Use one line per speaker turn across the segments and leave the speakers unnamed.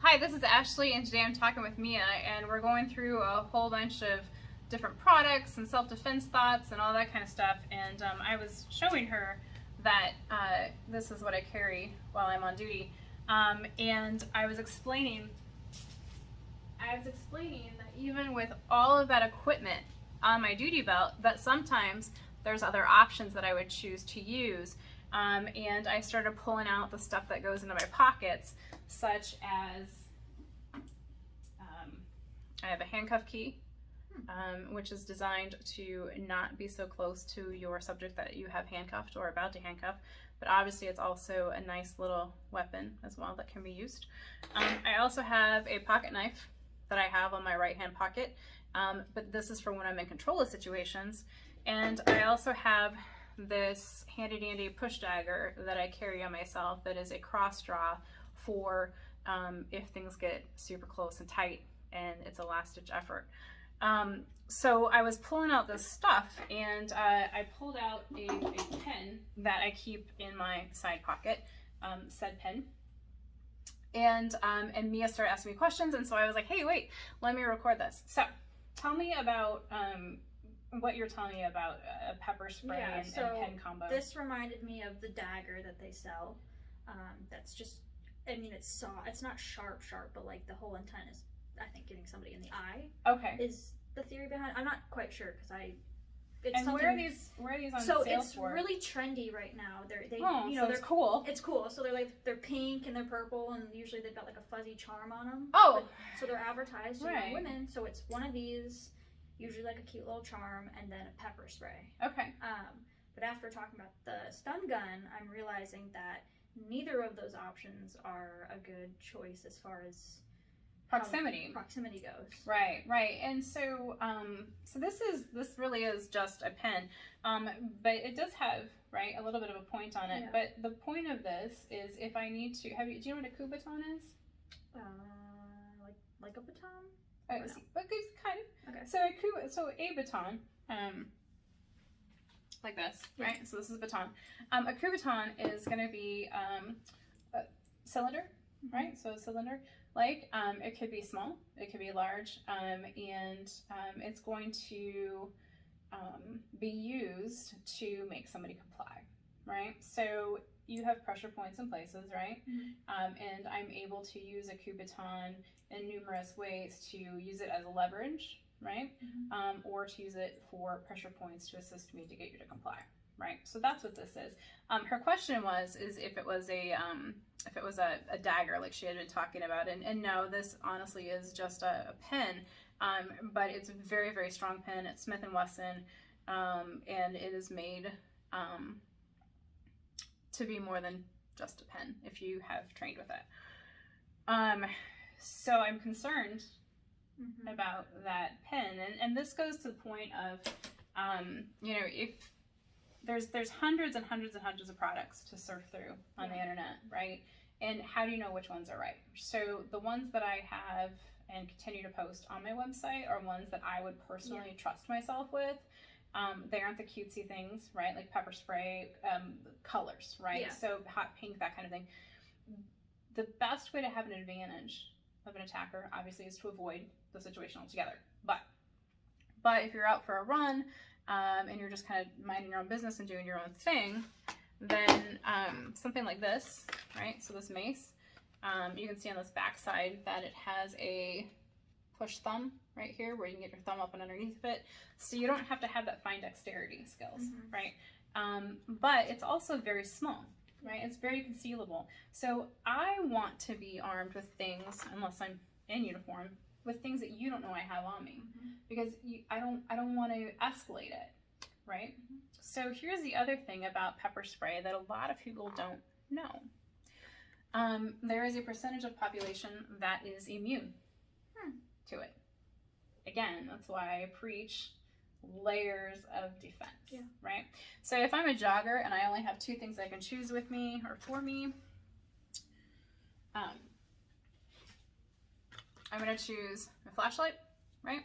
Hi, this is Ashley, and today I'm talking with Mia, and we're going through a whole bunch of different products and self-defense thoughts and all that kind of stuff. And I was showing her that this is what I carry while I'm on duty, and I was explaining that even with all of that equipment on my duty belt, that sometimes there's other options that I would choose to use. And I started pulling out the stuff that goes into my pockets, such as I have a handcuff key, which is designed to not be so close to your subject that you have handcuffed or about to handcuff, but obviously it's also a nice little weapon as well that can be used. I also have a pocket knife that I have on my right hand pocket, but this is for when I'm in control of situations. And I also have this handy dandy push dagger that I carry on myself that is a cross draw for if things get super close and tight and it's a last ditch effort. So I was pulling out this stuff, and I pulled out a pen that I keep in my side pocket, said pen. And Mia started asking me questions, and so I was like, hey, wait, let me record this. So tell me about what you're telling me about pepper spray and pen combo.
This reminded me of the dagger that they sell. That's just, I mean, it's soft. It's not sharp, but like the whole intent is, I think, getting somebody in the eye. Okay. Is the theory behind? I'm not quite sure because
where are these on sale for? So
it's really trendy right now.
They're cool.
It's cool. So they're pink and they're purple, and usually they've got like a fuzzy charm on them.
Oh.
So they're advertised to young women. So it's one of these, usually like a cute little charm, and then a pepper spray.
Okay.
But after talking about the stun gun, I'm realizing that neither of those options are a good choice as far as proximity goes. Right.
And so so this really is just a pen, but it does have a little bit of a point on it. Yeah. But the point of this is if I need to do you know what a coup baton is?
Like a baton?
But it's kind of.
Okay.
So a baton, like this, right? So this is a baton. A coup baton is going to be a cylinder, right? So a cylinder. It could be small, it could be large, and it's going to be used to make somebody comply, right? So you have pressure points in places, right? Mm-hmm. And I'm able to use a coup baton in numerous ways to use it as a leverage, right? Mm-hmm. Or to use it for pressure points to assist me to get you to comply, right? So that's what this is. Her question is if it was a dagger like she had been talking about, and no, this honestly is just a pen, but it's a very, very strong pen. It's Smith & Wesson, and it is made to be more than just a pen if you have trained with it. So I'm concerned about that pen, and this goes to the point of if there's hundreds and hundreds and hundreds of products to surf through on the internet, right? And how do you know which ones are right? So the ones that I have and continue to post on my website are ones that I would personally trust myself with. They aren't the cutesy things, right? Like pepper spray, colors, right? Yeah. So hot pink, that kind of thing. The best way to have an advantage of an attacker, obviously, is to avoid the situation altogether. But if you're out for a run, and you're just kind of minding your own business and doing your own thing, then something like this, right? So this mace, you can see on this back side that it has a push thumb right here where you can get your thumb up and underneath of it. So you don't have to have that fine dexterity skills, right? But it's also very small, right? It's very concealable. So I want to be armed with things, unless I'm in uniform, with things that you don't know I have on me, because I don't want to escalate it, right? So here's the other thing about pepper spray that a lot of people don't know. There is a percentage of population that is immune to it. Again, that's why I preach layers of defense, right? So if I'm a jogger and I only have two things I can choose with me or for me, I'm going to choose my flashlight, right?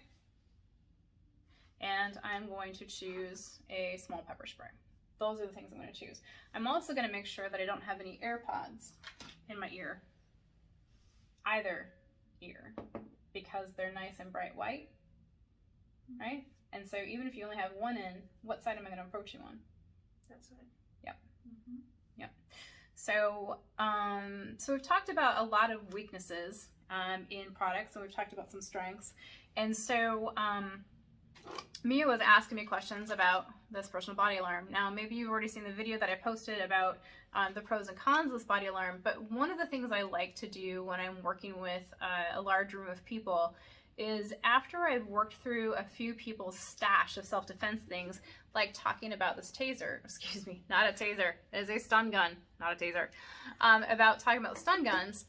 And I'm going to choose a small pepper spray. Those are the things I'm going to choose. I'm also going to make sure that I don't have any AirPods in my ear either ear because they're nice and bright white, right? And so even if you only have one in, what side am I going to approach you on?
That side.
Yep. Yep. So, so we've talked about a lot of weaknesses in products, and we've talked about some strengths. And so Mia was asking me questions about this personal body alarm. Now, maybe you've already seen the video that I posted about the pros and cons of this body alarm, but one of the things I like to do when I'm working with a large room of people is after I've worked through a few people's stash of self-defense things, like talking about this taser, excuse me, not a taser, it is a stun gun, not a taser, about talking about stun guns,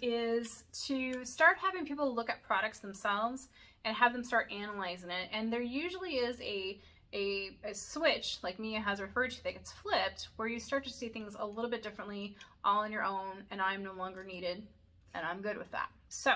is to start having people look at products themselves and have them start analyzing it. And there usually is a switch, like Mia has referred to, that gets flipped, where you start to see things a little bit differently, all on your own, and I'm no longer needed, and I'm good with that. So